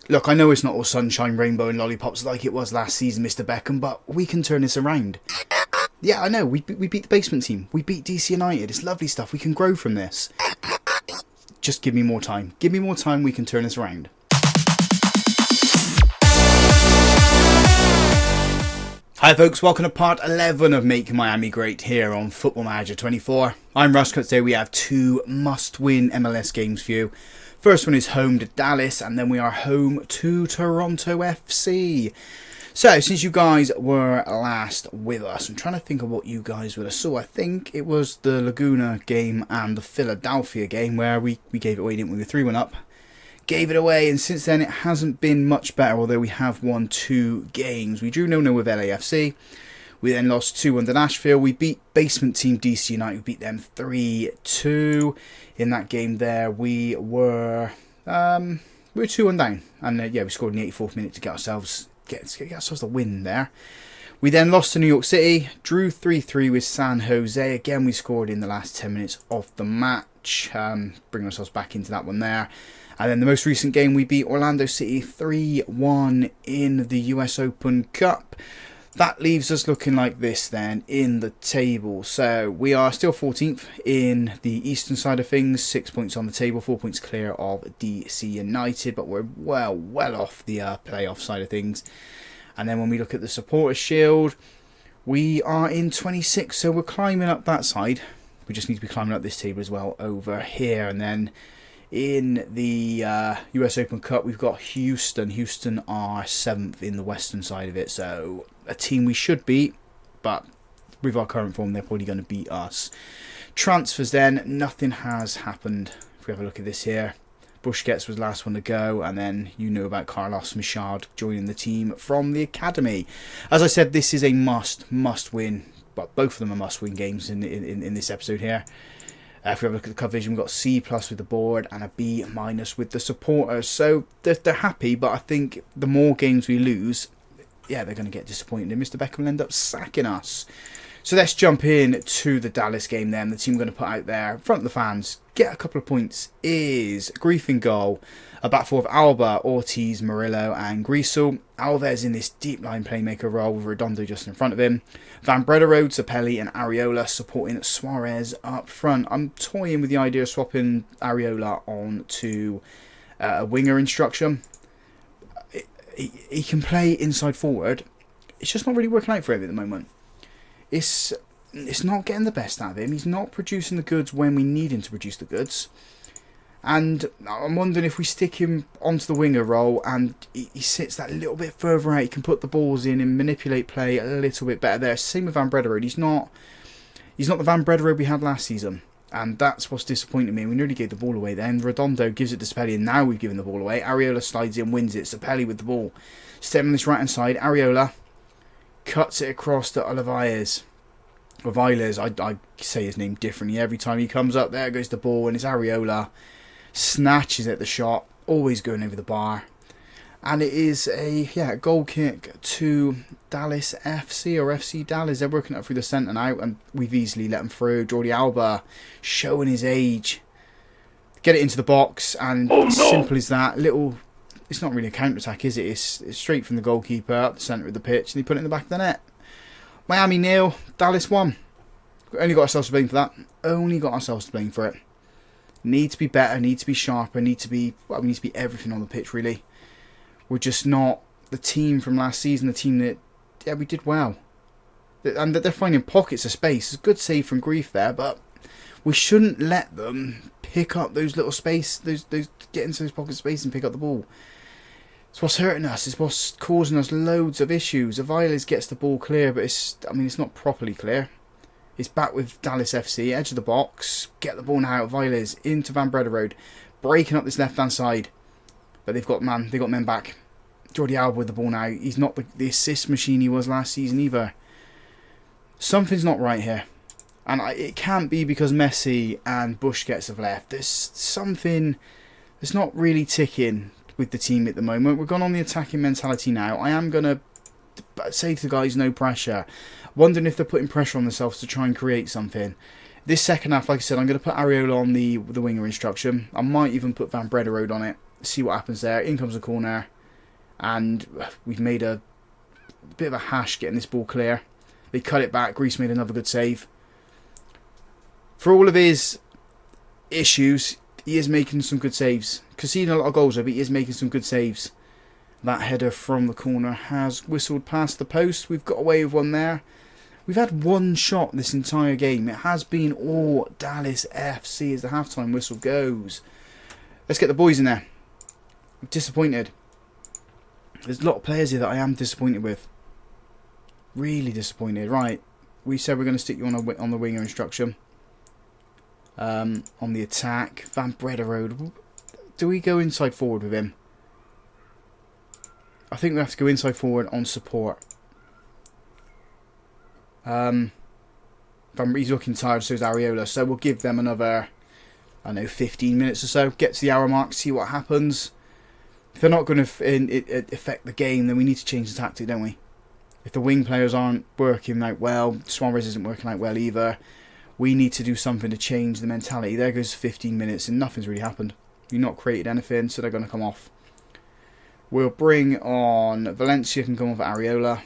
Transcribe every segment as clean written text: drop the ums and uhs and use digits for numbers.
Look, I know it's not all sunshine, rainbow and lollipops like it was last season, Mr. Beckham, but we can turn this around. Yeah, I know, we beat the basement team. We beat DC United. It's lovely stuff. We can grow from this. Just give me more time. Give me more time, we can turn this around. Hi folks, welcome to part 11 of Make Miami Great here on Football Manager 24. I'm Russ. Today we have two must-win MLS games for you. First one is home to Dallas, and then we are home to Toronto FC. So, since you guys were last with us, I'm trying to think of what you guys would have saw. I think it was the Laguna game and the Philadelphia game where we gave it away, didn't we? We were 3-1 up. Gave it away, and since then it hasn't been much better, although we have won 2 games. We drew 0-0 with LAFC. We then lost 2-1 to Nashville. We beat basement team DC United. We beat them 3-2. In that game there, we were 2-1 down. And yeah, we scored in the 84th minute to get ourselves the win there. We then lost to New York City. Drew 3-3 with San Jose. Again, we scored in the last 10 minutes of the match. Bringing ourselves back into that one there. And then the most recent game, we beat Orlando City 3-1 in the US Open Cup. That leaves us looking like this then in the table. So we are still 14th in the eastern side of things. 6 points on the table, 4 points clear of DC United. But we're well off the playoff side of things. And then when we look at the Supporters' Shield, we are in 26th. So we're climbing up that side. We just need to be climbing up this table as well over here. And then in the US Open Cup, we've got Houston. Houston are 7th in the western side of it. So a team we should beat, but with our current form, they're probably going to beat us. Transfers then, nothing has happened. If we have a look at this here, Busquets was the last one to go, and then you know about Carlos Michard joining the team from the academy. As I said, this is a must win. But both of them are must win games in this episode here. If we have a look at the cover vision, we've got C+ with the board and a B- with the supporters. So they're happy, but I think the more games we lose, yeah, they're going to get disappointed. And Mr. Beckham will end up sacking us. So let's jump in to the Dallas game then. The team we're going to put out there in front of the fans, get a couple of points, is Grief in goal. A back four of Alba, Ortiz, Murillo and Grisel. Alves in this deep line playmaker role with Redondo just in front of him. Van Brederode, Zapelli and Areola supporting Suarez up front. I'm toying with the idea of swapping Areola on to a winger instruction. He can play inside forward. It's just not really working out for him at the moment. It's not getting the best out of him. He's not producing the goods when we need him to produce the goods. And I'm wondering if we stick him onto the winger role and he sits that little bit further out, he can put the balls in and manipulate play a little bit better there. Same with Van Brederode. He's not the Van Brederode we had last season. And that's what's disappointing me. We nearly gave the ball away then. Redondo gives it to Zapelli, and now we've given the ball away. Areola slides in, wins it. Zapelli with the ball. Step on this right hand side. Areola cuts it across to Olivares. I say his name differently every time he comes up. There goes the ball, and it's Areola. Snatches at the shot. Always going over the bar. And it is a goal kick to Dallas FC or FC Dallas. They're working up through the centre now, and we've easily let them through. Jordi Alba showing his age. Get it into the box, and simple as that. It's not really a counter-attack, is it? It's straight from the goalkeeper up the centre of the pitch, and he put it in the back of the net. Miami 0, Dallas 1. Only got ourselves to blame for that. Only got ourselves to blame for it. Need to be better, need to be sharper, we need to be everything on the pitch, really. We're just not the team from last season, the team that, we did well. And that they're finding pockets of space. It's a good save from Grief there, but we shouldn't let them pick up those little space, those get into those pockets of space and pick up the ball. It's what's hurting us, it's what's causing us loads of issues. Aviles gets the ball clear, but it's not properly clear. It's back with Dallas FC, edge of the box, get the ball now, Aviles into Van Brederode, breaking up this left-hand side. But they've got men back. Jordi Alba with the ball now. He's not the assist machine he was last season either. Something's not right here. And it can't be because Messi and Busquets have left. There's something that's not really ticking with the team at the moment. We're gone on the attacking mentality now. I am going to say to the guys, no pressure. Wondering if they're putting pressure on themselves to try and create something. This second half, like I said, I'm going to put Areola on the winger instruction. I might even put Van Brederode on it. See what happens there. In comes the corner. And we've made a bit of a hash getting this ball clear. They cut it back. Greece made another good save. For all of his issues, he is making some good saves. Conceding a lot of goals, but he is making some good saves. That header from the corner has whistled past the post. We've got away with one there. We've had one shot this entire game. It has been all Dallas FC as the halftime whistle goes. Let's get the boys in there. I'm disappointed. There's a lot of players here that I am disappointed with. Really disappointed. Right, we said we're going to stick you on the winger instruction. On the attack, Van Brederode. Do we go inside forward with him? I think we have to go inside forward on support. He's looking tired, so is Areola. So we'll give them another, I don't know, 15 minutes or so. Get to the hour mark, see what happens. If they're not going to affect the game, then we need to change the tactic, don't we? If the wing players aren't working out well, Suarez isn't working out well either, we need to do something to change the mentality. There goes 15 minutes and nothing's really happened. You've not created anything, so they're going to come off. We'll bring on Valencia, can come on for Areola.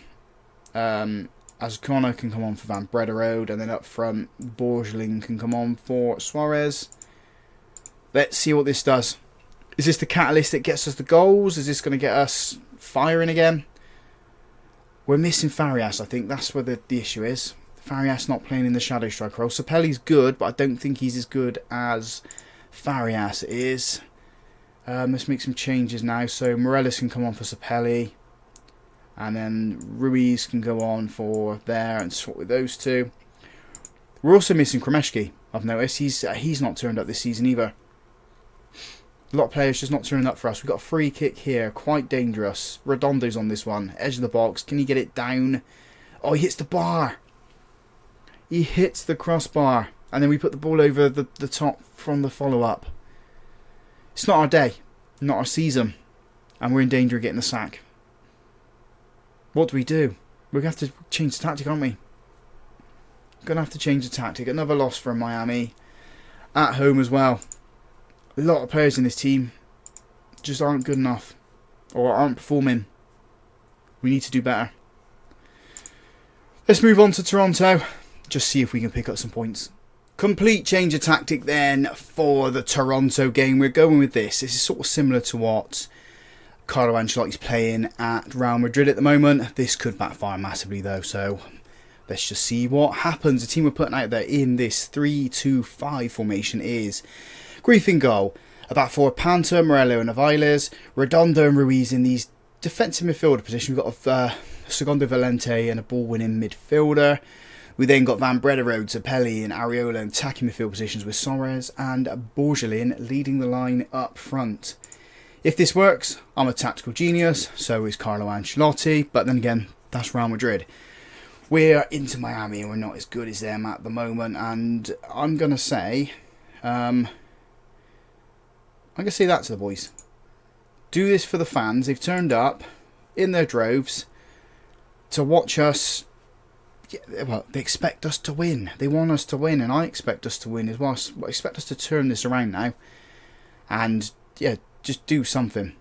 Azcona can come on for Van Brederode. And then up front, Borgeling can come on for Suarez. Let's see what this does. Is this the catalyst that gets us the goals? Is this going to get us firing again? We're missing Farias, I think. That's where the issue is. Farias not playing in the shadow striker role. Sapelli's good, but I don't think he's as good as Farias is. Let's make some changes now. So Morelos can come on for Sapelli. And then Ruiz can go on for there and swap with those two. We're also missing Kremeshki, I've noticed. He's not turned up this season either. A lot of players just not turning up for us. We've got a free kick here. Quite dangerous. Redondo's on this one. Edge of the box. Can he get it down? Oh, he hits the bar. He hits the crossbar. And then we put the ball over the top from the follow-up. It's not our day. Not our season. And we're in danger of getting the sack. What do? We're going to have to change the tactic, aren't we? Going to have to change the tactic. Another loss from Miami. At home as well. A lot of players in this team just aren't good enough. Or aren't performing. We need to do better. Let's move on to Toronto. Just see if we can pick up some points. Complete change of tactic then for the Toronto game. We're going with this. This is sort of similar to what Carlo Ancelotti's playing at Real Madrid at the moment. This could backfire massively though, so let's just see what happens. The team we're putting out there in this 3-2-5 formation is Grief in goal. About four, Panta, Morello and Aviles. Redondo and Ruiz in these defensive midfielder positions. We've got a Segundo Valente and a ball-winning midfielder. We then got Van Brederode, Zapelli and Areola in attacking midfield positions with Suarez and Borgelin leading the line up front. If this works, I'm a tactical genius, so is Carlo Ancelotti, but then again, that's Real Madrid. We're into Miami and we're not as good as them at the moment, and I'm going to say that to the boys. Do this for the fans. They've turned up in their droves to watch us. Yeah, well, they expect us to win. They want us to win, and I expect us to win as well. I expect us to turn this around now. And, yeah, just do something.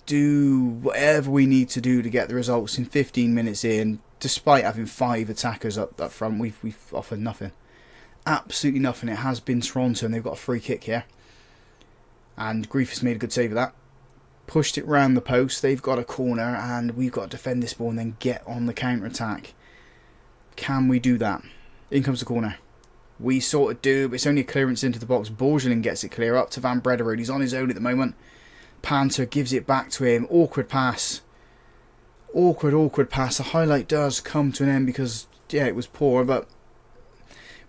Do whatever we need to do to get the results in 15 minutes in. Despite having 5 attackers up front, we've offered nothing. Absolutely nothing. It has been Toronto, and they've got a free kick here. And Grief has made a good save of that. Pushed it round the post. They've got a corner, and we've got to defend this ball and then get on the counter-attack. Can we do that? In comes the corner. We sort of do, but it's only a clearance into the box. Borgelin gets it clear up to Van Brederode. He's on his own at the moment. Panther gives it back to him. Awkward pass. Awkward pass. The highlight does come to an end because, yeah, it was poor, but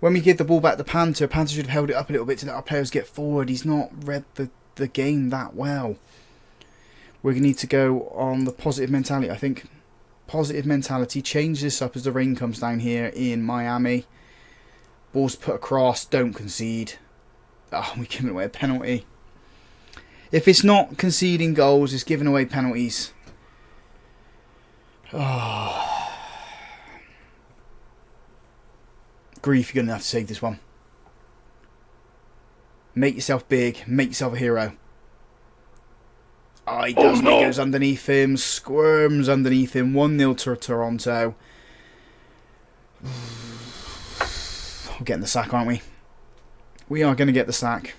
when we give the ball back to Panther should have held it up a little bit to let our players get forward. He's not read the game that well. We're going to need to go on the positive mentality, I think. Positive mentality. Change this up as the rain comes down here in Miami. Ball's put across. Don't concede. Oh, we're giving away a penalty. If it's not conceding goals, it's giving away penalties. Oh. Grief, you're going to have to save this one. Make yourself big. Make yourself a hero. Oh, he doesn't. He goes underneath him, squirms underneath him. 1-0 to Toronto. We're getting the sack, aren't we? We are going to get the sack.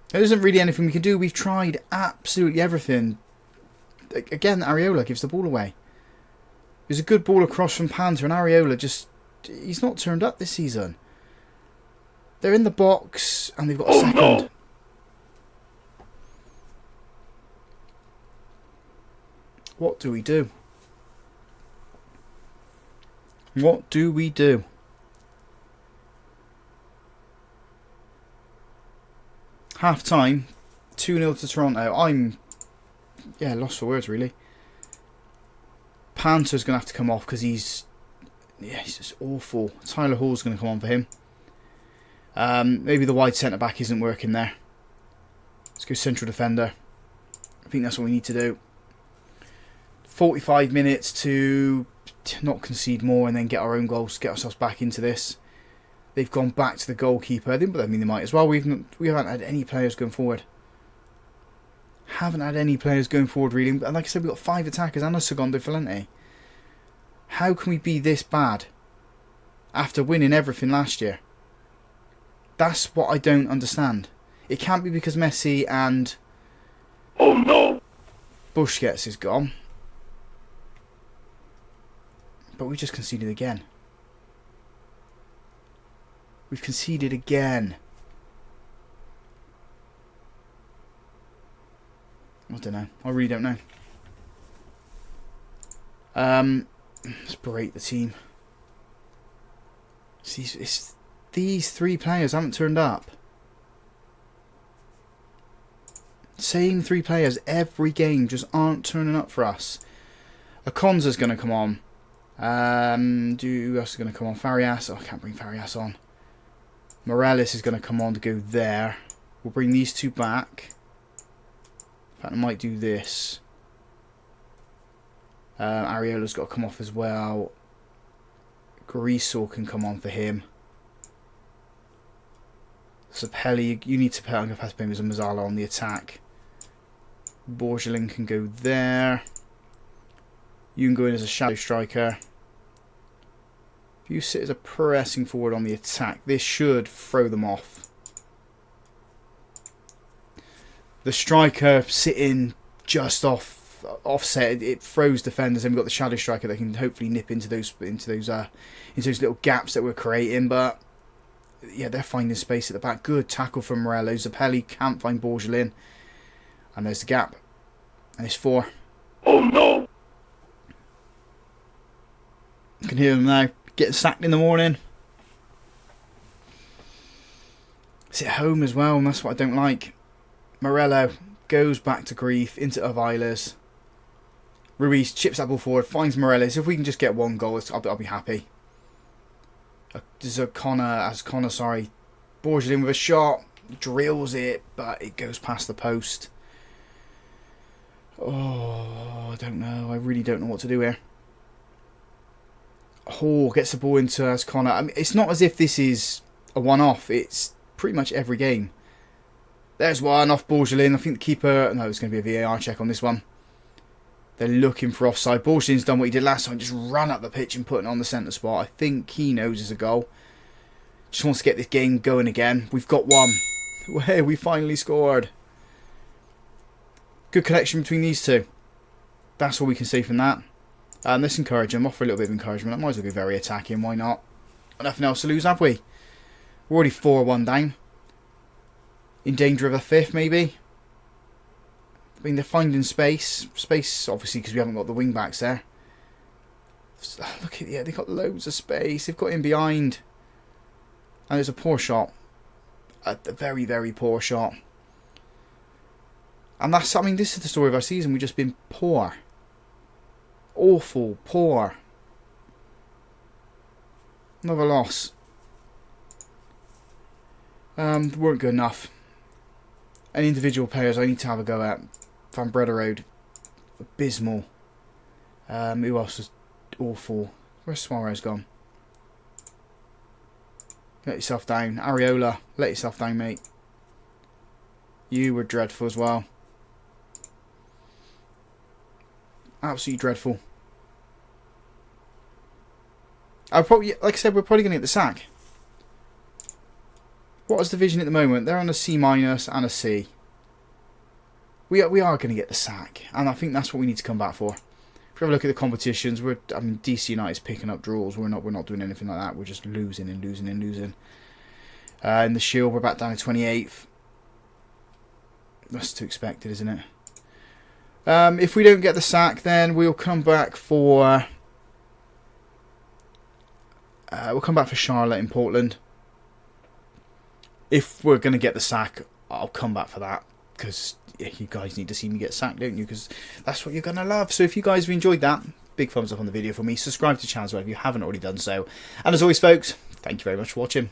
There isn't really anything we can do. We've tried absolutely everything. Again, Areola gives the ball away. There's a good ball across from Panther, and Areola just... He's not turned up this season. They're in the box, and they've got a second. No. What do we do? What do we do? Half time, 2-0 to Toronto. I'm, lost for words really. Panther's going to have to come off because he's just awful. Tyler Hall's going to come on for him. Maybe the wide centre back isn't working there. Let's go central defender. I think that's what we need to do. 45 minutes to not concede more and then get our own goals, get ourselves back into this. They've gone back to the goalkeeper. But I mean, they might as well. We haven't had any players going forward. Haven't had any players going forward, really. And like I said, we've got 5 attackers and a Segundo Valente. How can we be this bad after winning everything last year? That's what I don't understand. It can't be because Messi and... Oh no! Busquets is gone. But we just conceded again. We've conceded again. I don't know. I really don't know. Let's berate the team. See, these 3 players haven't turned up. Same 3 players every game just aren't turning up for us. Akonza's going to come on. Who else is going to come on? Farias. Oh, I can't bring Farias on. Morales is going to come on to go there. We'll bring these 2 back. In fact, I might do this. Areola's got to come off as well. Grisel can come on for him. Sapelli, you need to put Paspemi and Mazzala on the attack. Borgelin can go there. You can go in as a shadow striker. If you sit as a pressing forward on the attack, this should throw them off. The striker sitting just offset, it throws defenders, and we've got the shadow striker that can hopefully nip into those little gaps that we're creating. But yeah, they're finding space at the back. Good tackle from Morello. Zapelli can't find Borgelin, and there's the gap, and it's 4. Oh no! You can hear them now. Getting sacked in the morning. It's at home as well, and that's what I don't like. Morello goes back to Grief, into Aviles. Ruiz chips that ball forward, finds Morales. If we can just get 1 goal, I'll be happy. There's a Connor, Borgelin with a shot, drills it, but it goes past the post. Oh, I don't know. I really don't know what to do here. Hall gets the ball into as Connor. I mean, it's not as if this is a one-off. It's pretty much every game. There's one off Borgelin. I think the keeper... No, it's going to be a VAR check on this one. They're looking for offside. Borgelin's done what he did last time. Just run up the pitch and put it on the centre spot. I think he knows it's a goal. Just wants to get this game going again. We've got 1. Hey, we finally scored. Good connection between these 2. That's all we can see from that. Let's encourage them. Offer a little bit of encouragement. I might as well go very attacking. Why not? Nothing else to lose, have we? We're already 4-1 down. In danger of a 5th, maybe. I mean, they're finding space. Space, obviously, because we haven't got the wing backs there. Look at they've got loads of space. They've got in behind. And there's a poor shot. A very, very poor shot. And that's, I mean, this is the story of our season. We've just been poor. Awful, poor. Another loss. Weren't good enough. And individual players I need to have a go at. Van Brederode, abysmal. Who else was awful? Where's Suarez gone? Let yourself down. Areola, let yourself down, mate. You were dreadful as well. Absolutely dreadful. I'll probably, like I said, we're probably going to get the sack. What is Division at the moment? They're on a C- and a C. We are going to get the sack, and I think that's what we need to come back for. If we have a look at the competitions, I mean, DC United's picking up draws. We're not doing anything like that. We're just losing and losing and losing. In the Shield, we're back down to 28th. That's to expected, isn't it? If we don't get the sack, then we'll come back for Charlotte in Portland. If we're going to get the sack, I'll come back for that, because you guys need to see me get sacked, don't you? Because that's what you're going to love. So if you guys have enjoyed that, big thumbs up on the video for me. Subscribe to the channel as well if you haven't already done so. And as always, folks, thank you very much for watching.